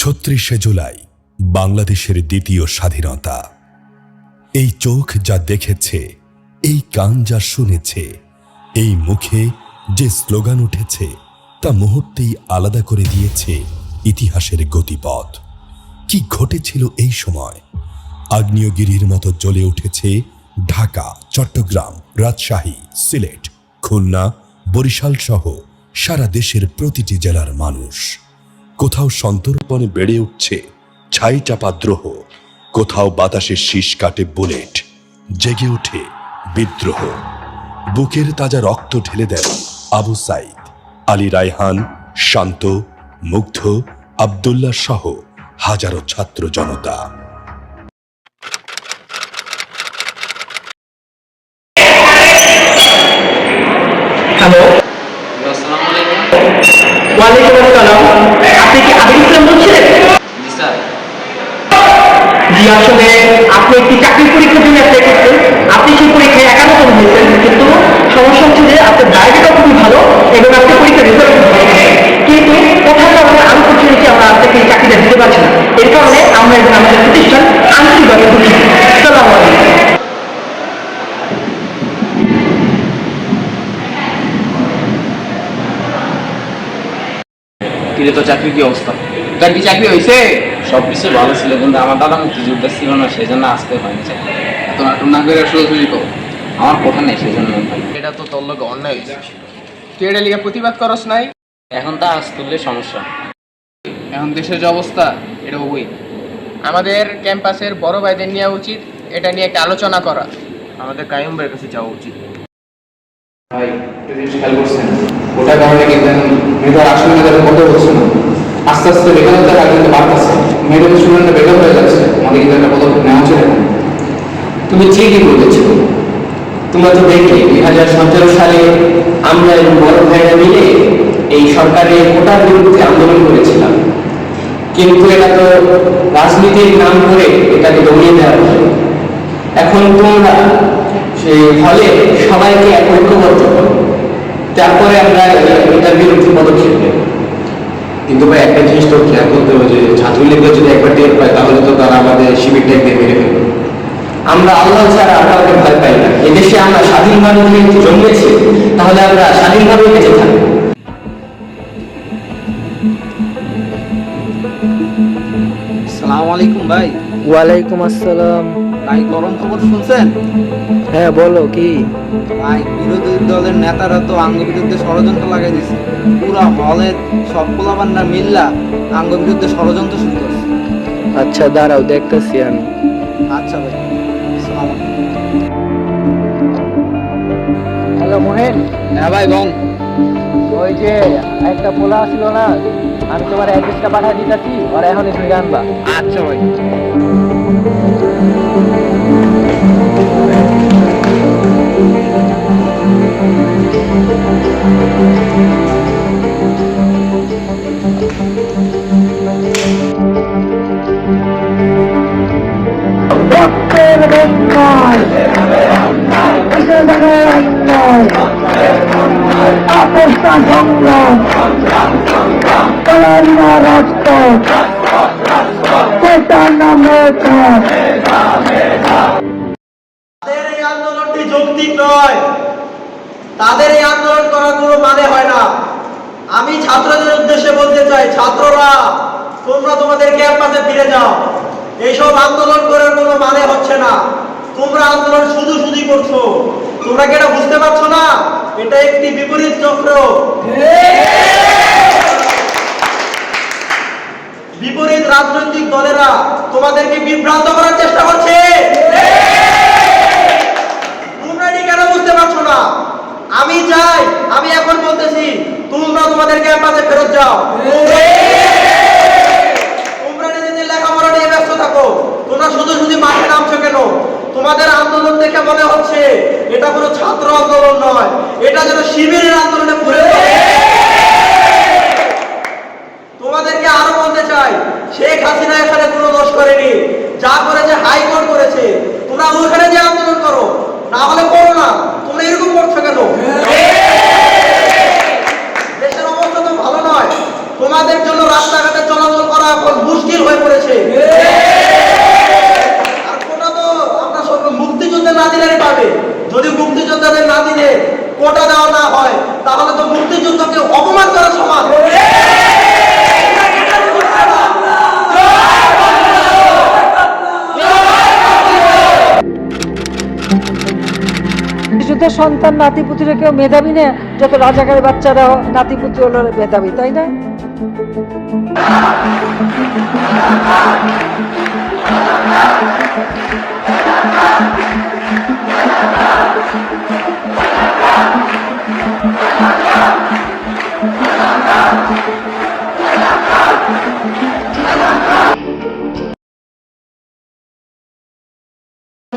৩৬শে জুলাই বাংলাদেশের দ্বিতীয় স্বাধীনতা। এই চোখ যা দেখেছে, এই কান যা শুনেছে, এই মুখে যে স্লোগান উঠেছে তা মুহূর্তেই আলাদা করে দিয়েছে ইতিহাসের গতিপথ। কি ঘটেছিল এই সময়? আগ্নেয়গিরির মতো জ্বলে উঠেছে ঢাকা, চট্টগ্রাম, রাজশাহী, সিলেট, খুলনা, বরিশাল সহ সারা দেশের প্রতিটি জেলার মানুষ। কোথাও সন্তর্পণে বেড়ে উঠছে ছাই চাপা দ্রোহ, কোথাও বাতাসের শীষ কাটে বুলেট, জেগে ওঠে বিদ্রোহ। বুকের তাজা রক্ত ঢেলে দেন আবু সাইদ, আলী রায়হান, শান্ত, মুগ্ধ, আব্দুল্লাহ সহ হাজারো ছাত্র জনতা। হ্যালো, আসসালামু আলাইকুম। ওয়ালাইকুম আসসালাম। আপনি কি আবির ইসলাম বলছেন? জি স্যার। জি, আসলে আপনি একটি চাকরির পরীক্ষার জন্য অ্যাপ্লাই করছেন। আপনি সেই পরীক্ষায় 11তম হয়েছেন, কিন্তু সমস্যা হচ্ছে যে আপনার ডায়েরিটা খুবই ভালো এবং আপনি পরীক্ষার রেজাল্ট খুব ভালো করেছেন। কিন্তু কোথাও কারণে আনফরচুনেটলি আমরা আপনাকে এই চাকরিটা দিতে পারছি না। এর কারণে আমরা এবং আমাদের প্রতিষ্ঠান আন্তরিকভাবে দুঃখিত। আসসালামু আলাইকুম। কিরে, তো চাকরি কি অবস্থা? তার কি চাকরি হয়েছে? সবকিছু ভালো ছিল, কিন্তু আমার দাদা মুক্তিযোদ্ধা ছিল না, সেই জন্য আসতে হয়নি চাকরি। তোমার না করে সোজাসুজি কো, আমার কথা নেই, সেই জন্য আমি পাই। এটা তো তোর লোক অন্যায় হয়েছে। তুই এটা লিগে প্রতিবাদ করস নাই? এখন তা আজ তুললে সমস্যা। এখন দেশের যে অবস্থা, এটা হবই। আমাদের ক্যাম্পাসের বড় ভাইদের নেওয়া উচিত, এটা নিয়ে একটা আলোচনা করা। আমাদের কাইম ভাইয়ের কাছে যাওয়া উচিত। ভাই, একটা জিনিস খেয়াল করছেন, ওটার কারণে কিন্তু মেয়েদের আসলে মেয়েদের কত হচ্ছে না, আস্তে আস্তে বেকারত্বের হার কিন্তু বাড়তেছে, মেয়েদের স্টুডেন্টরা বেকার হয়ে যাচ্ছে। আমাদের কিন্তু একটা পদক্ষেপ নেওয়া উচিত এখন। তুমি ঠিকই বলেছ। তোমরা তো দেখলে 2017 সালে আমরা এবং বড় ভাইরা মিলে এই সরকারের কোটার বিরুদ্ধে আন্দোলন করেছিলাম, কিন্তু এটা তো রাজনীতির নাম করে এটাকে দমিয়ে দেওয়া হলো। এখন তোমরা সেই ফলে সবাইকে এক ঐক্যবদ্ধ করো, তারপরে আমরা এটার বিরুদ্ধে পদক্ষেপ নেব। কিন্তু ভাই, একটা জিনিস তো খেয়াল করতে হবে যে ছাত্রলীগরা যদি একবার টের পায় তাহলে তো তারা আমাদের শিবিরটাকে মেরে ফেলবে। আমরা আল্লাহ ছাড়া আর কাউকে ভয় পাই না। এদেশে আমরা স্বাধীনভাবে যদি জন্মেছি, তাহলে আমরা স্বাধীনভাবে বেঁচে থাকবো। আসসালামু আলাইকুম ভাই। ওয়ালাইকুম আসসালাম। ভাই, গরম খবর শুনছেন? হ্যাঁ বলো, কি? ভাই, বিরোধী দলের নেতারা তো আঙ্গ বিরুদ্ধে ষড়যন্ত্র লাগাই দিছে। পুরা হলের সব পোলাপান্না মিল্লা আঙ্গ বিরুদ্ধে ষড়যন্ত্র শুরু করছে। আচ্ছা দাঁড়াও, দেখতেছি আমি। আচ্ছা ভাই, আসসালামু আলাইকুম। হ্যালো মোহেন, হ্যাঁ ভাই, বল। ওই যে একটা পোলা ছিল না, আমি তোমার অ্যাড্রেসটা পাঠিয়ে দিতেছি, ওরা এখন এসে জানবা। আচ্ছা ভাই। তাদের এই আন্দোলনটি যৌক্তিক নয়, তাদের এই আন্দোলন করার কোনো মানে হয় না। আমি ছাত্রদের উদ্দেশ্যে বলতে চাই, ছাত্ররা তোমরা তোমাদের ক্যাম্পাসে ফিরে যাও। এইসব আন্দোলন করার কোনো মানে হচ্ছে না। তোমরা আন্দোলন শুধু করছো। তোমরা কি এটা বুঝতে পারছো না? এটা একটি বিপরীত চক্র। বিপরীত রাজনৈতিক দলেরা তোমাদেরকে বিভ্রান্ত করার চেষ্টা করছে। তোমরা এটি কেন বুঝতে পারছো না? আমি চাই, আমি এখন বলতেছি, তোমরা তোমাদের ক্যাম্পাসে ফেরত যাও। তোমরা নিজেদের লেখাপড়া নিয়ে ব্যস্ত থাকো। তোমরা শুধু মাঠে নামছো কেন? তোমাদের আন্দোলন দেখে মনে হচ্ছে এটা কোনো ছাত্র আন্দোলন নয়, এটা যেন শিবিরের আন্দোলনে পরিণত হয়েছে। তোমাদেরকে আরো বলতে চাই, শেখ হাসিনা এখানে কোনো দোষ করেনি, যা করেছে হাইকোর্ট করেছে। তোমরা ওখানে যে আন্দোলন করো, না হলে করো না। তোমরা এরকম করছো কেন? দেশের অবস্থা তো ভালো নয়। তোমাদের জন্য রাস্তাঘাটে চলাচল করা এখন যদি মুক্তিযোদ্ধাদের না দিলে কোটা দেওয়া না হয় তাহলে তো মুক্তিযুদ্ধকে অপমান করার সমান। মুক্তিযুদ্ধের সন্তান নাতিপুতিরা কেউ মেধাবী না, যত রাজাকারের বাচ্চারা নাতিপুতি হলো মেধাবী, তাই না?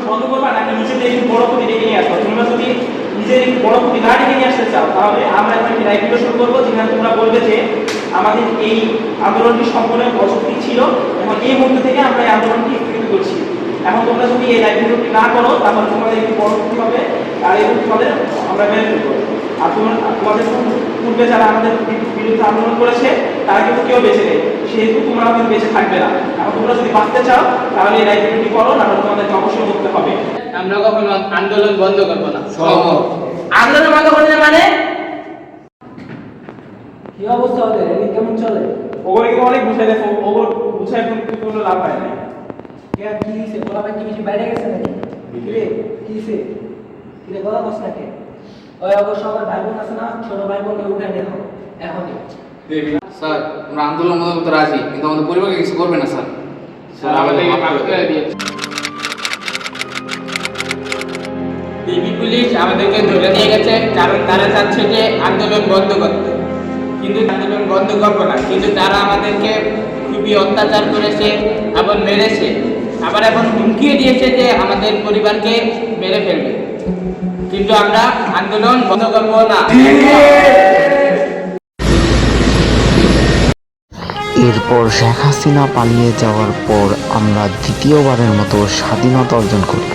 বন্ধ করবা নাকি নিজেদের একটু বড় প্রতি ডেকে নিয়ে আসবো? তোমরা যদি নিজের একটু বড় প্রতি না ডেকে নিয়ে আসতে চাও তাহলে আমরা এখন একটি লাইভ ভিডিও শুরু করবো, যেখানে তোমরা বলবে যে আমাদের এই আন্দোলনটি সম্পূর্ণ অযৌক্তিক ছিল এবং এই মুহূর্ত থেকে আমরা এই আন্দোলনটি স্থগিত করছি। এখন তোমরা যদি এই লাইভ ভিডিওটি না করো তাহলে তোমাদের একটু বড় প্রতি হবে আর এবং তোমাদের আমরা মেনে ফেলবো। আর তোমাদের পূর্বে যারা আমাদের বিরুদ্ধে আন্দোলন করেছে তারা কিন্তু কেউ বেঁচে নেই, সেহেতু তোমরাও কিন্তু বেঁচে থাকবে না। এখন তোমরা যদি বাঁচতে চাও তাহলে এই লাইভ ভিডিওটি করো, না হলে তোমাদেরকে অবশ্যই করতে হবে। আমরা কখনো আন্দোলন বন্ধ করবো না। আন্দোলন বন্ধ করবে মানে কি অবস্থা ওদের, এদিক কেমন চলে? ওগুলো কিন্তু অনেক বুঝাই দেখো, ওগুলো বুঝাই কোনো লাভ হয় না। কি দিছে বলা ভাই, কি কিছু বাইরে গেছে নাকি? কিরে কি দিছে? কিরে গলা বস নাকি? ওই অবশ্য আমার ভাই বোন আছে না, ছোট ভাই বোনকে উঠাই দেখো এখনই। স্যার আমরা আন্দোলন বন্ধ করতে রাজি, কিন্তু আমাদের পরিবারকে কিছু করবে না স্যার। স্যার আমাদের মাফ করে দিয়েছে। ডিবি পুলিশ আমাদেরকে ধরে নিয়ে গেছে কারণ তারা চাচ্ছে যে আন্দোলন বন্ধ করতে, কিন্তু আন্দোলন বন্ধ করবো না। কিন্তু তারা আমাদেরকে খুবই অত্যাচার করেছে, আবার মেরেছে, আবার এখন হুমকিও দিয়েছে যে আমাদের পরিবারকে মেরে ফেলবে। কিন্তু আমরা আন্দোলন বন্ধ করবো না। এরপর শেখ হাসিনা পালিয়ে যাওয়ার পর আমরা দ্বিতীয়বারের মতো স্বাধীনতা অর্জন করি।